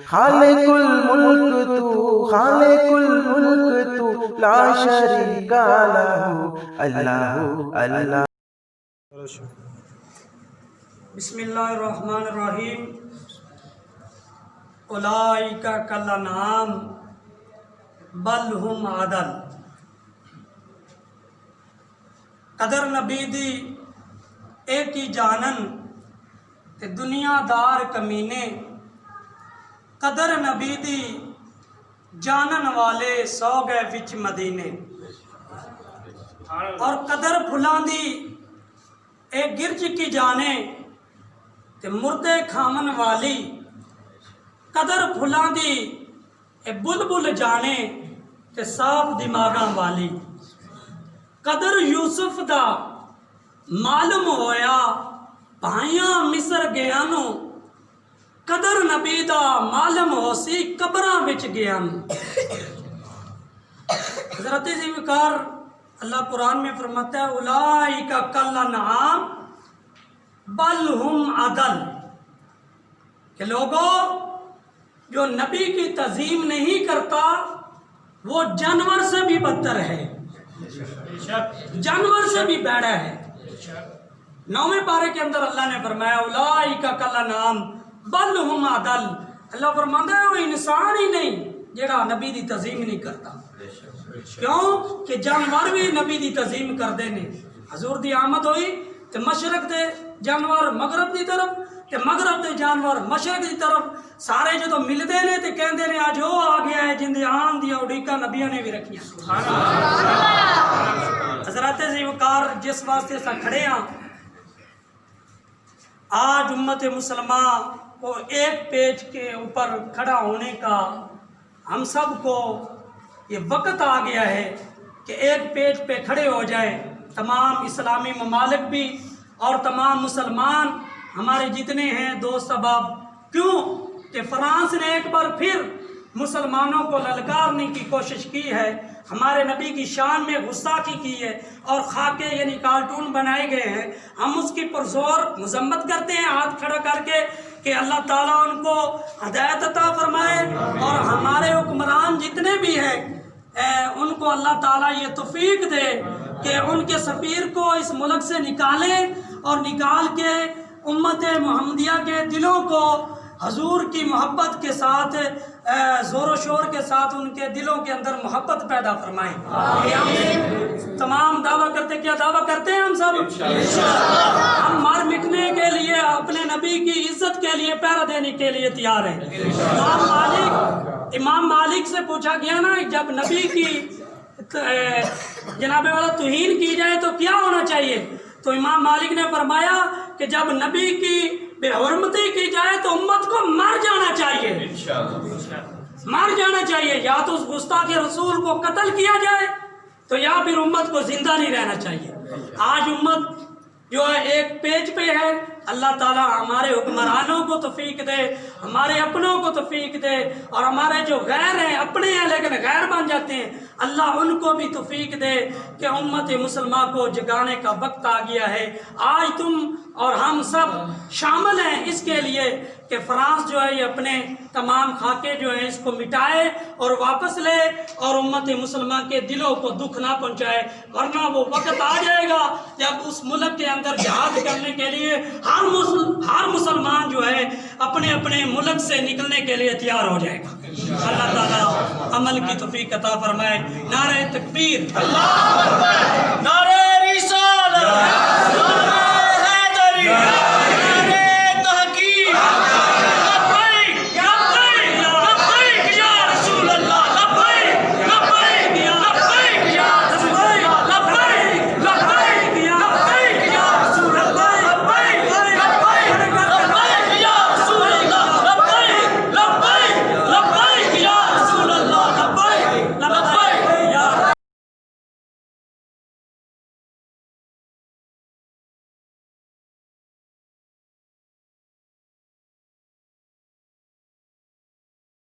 خالق الملک تو، خالق الملک تو، لا شریک لہ، اللہ اللہ۔ بسم اللہ الرحمن الرحیم۔ اولئک کالانعام بل ہم اضل۔ قدر نبی دی ایک ہی جانن تے دنیا دار کمینے، قدر نبی دی جانن والے سو گئے وچ مدینے، اور قدر پھلاں دی اے گرج کی جانے تے مردے کھامن والی، قدر پھلاں دی اے بلبل جانے تے صاف دماغاں والی۔ قدر یوسف دا معلوم ہویا بھائیاں مصر گیانوں، قدر نبی دا معلوم ہو سی قبراں وچ گیانوں۔ حضرت ذوالفقار اللہ قرآن میں فرماتا ہے اولئک کالانعام بل ہم اضل، کہ لوگوں جو نبی کی تعظیم نہیں کرتا وہ جانور سے بھی بدتر ہے، جانور سے بھی بیڑا ہے۔ 9ویں پارے کے اندر اللہ نے فرمایا اولئک کالانعام بل ہم اضل۔ اللہ فرماتا ہے وہ انسان ہی نہیں جڑا نبی دی تعظیم نہیں کرتا، کیوں کہ جانور بھی نبی دی تعظیم کردے نے۔ حضور دی آمد ہوئی تے مشرق دے جانور مغرب دی طرف تے مغرب دے جانور مشرق دی طرف سارے جدو ملدے نے تے کہندے نے آج وہ آ گیا ہے جن دے آن دی اڑیکاں نبیوں نے بھی رکھیاں۔ حضرت ذوالفقار جس واسطے سا کھڑے ہیں، آج امت مسلمہ کو ایک پیج کے اوپر کھڑا ہونے کا ہم سب کو یہ وقت آ گیا ہے کہ ایک پیج پہ کھڑے ہو جائیں تمام اسلامی ممالک بھی اور تمام مسلمان ہمارے جتنے ہیں دوست احباب۔ کیوں کہ فرانس نے ایک بار پھر مسلمانوں کو للکارنے کی کوشش کی ہے، ہمارے نبی کی شان میں گستاخی کی ہے اور خاکے یعنی کارٹون بنائے گئے ہیں۔ ہم اس کی پرزور مذمت کرتے ہیں ہاتھ کھڑا کر کے کہ اللہ تعالیٰ ان کو ہدایت عطا فرمائے، اور ہمارے حکمران جتنے بھی ہیں ان کو اللہ تعالیٰ یہ توفیق دے کہ ان کے سفیر کو اس ملک سے نکالیں اور نکال کے امت محمدیہ کے دلوں کو حضور کی محبت کے ساتھ زور و شور کے ساتھ ان کے دلوں کے اندر محبت پیدا فرمائیں۔ ہم تمام دعویٰ کرتے، کیا دعویٰ کرتے ہیں ہم سب؟ ہم مار مٹنے کے لیے اپنے نبی کی عزت کے لیے پہرا دینے کے لیے تیار ہیں۔ امام مالک سے پوچھا گیا نا جب نبی کی جناب والا توہین کی جائے تو کیا ہونا چاہیے، تو امام مالک نے فرمایا کہ جب نبی کی بے حرمتی کی جائے تو امت کو مر جانا چاہیے، مر جانا چاہیے، یا تو اس گستاخ رسول کو قتل کیا جائے تو یا پھر امت کو زندہ نہیں رہنا چاہیے۔ آج امت جو ہے ایک پیج پہ ہے، اللہ تعالیٰ ہمارے حکمرانوں کو توفیق دے، ہمارے اپنوں کو توفیق دے، اور ہمارے جو غیر ہیں اپنے ہیں لیکن غیر بن جاتے ہیں، اللہ ان کو بھی توفیق دے کہ امت مسلمہ کو جگانے کا وقت آ گیا ہے۔ آج تم اور ہم سب شامل ہیں اس کے لیے کہ فرانس جو ہے یہ اپنے تمام خاکے جو ہیں اس کو مٹائے اور واپس لے اور امت مسلمہ کے دلوں کو دکھ نہ پہنچائے، ورنہ وہ وقت آ جائے گا جب اس ملک کے اندر جہاد کرنے کے لیے ہر مسلمان جو ہے اپنے اپنے ملک سے نکلنے کے لیے تیار ہو جائے گا۔ اللہ تعالیٰ عمل کی توفیق عطا فرمائے۔ نعرہ تکبیر، اللہ اکبر، نعرہ رسالت۔